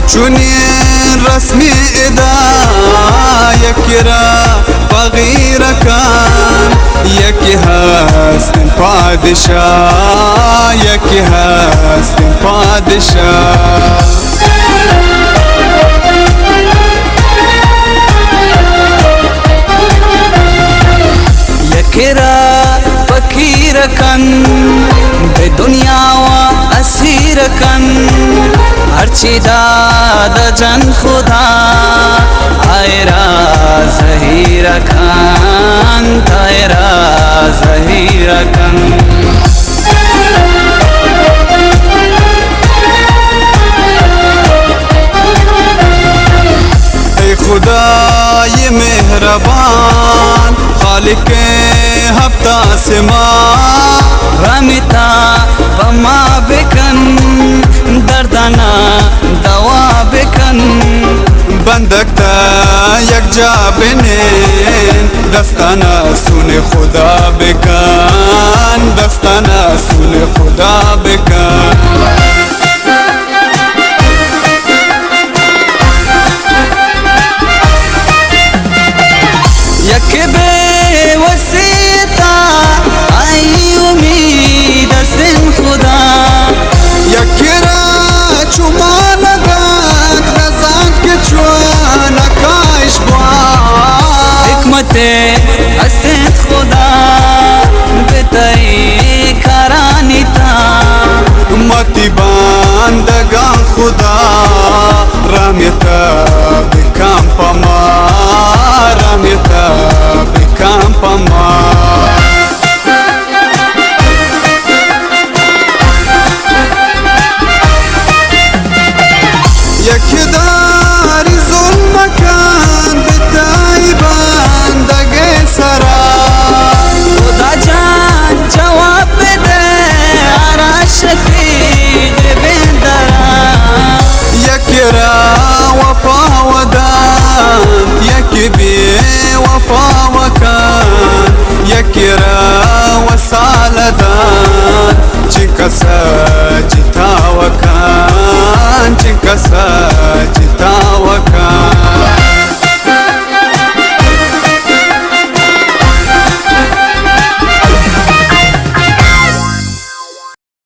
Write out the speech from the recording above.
چونین رسمی ادا یکی را فقیر کن، یکی هستیم پادشاه، یکی هستیم پادشاه. یکی را فقیر کن، به دنیا و اسیر کن، هرچی داد جن خدا آئے را ظہیر کن، تائے را ظہیر کن. ای خدای مہربان خالق ہفتہ آسمان، رحمتا بما بکن دردانا دوا بکن، بندکتا یک جا بنین دستانا سون خدا بکن، دستانا سون خدا بکن. یک بے وسیطہ آئی امید سن خدا، یک را چمان داد رزاق کے چوان کاش بوان، حکمت استد خدا بتائی کارانی تا، متی باندگان خدا رحمتا بکام پما، رحمتا بکام پما. یکی داری ظلم کن بتایی بندگی سرا، خدا جان جواب بده عرشتی بندرا، یکی را وفا ودان، یکی بی وفا وکن، یکی را وصال دان، چنکا سجتا وکن، چنکا سجتا وکن.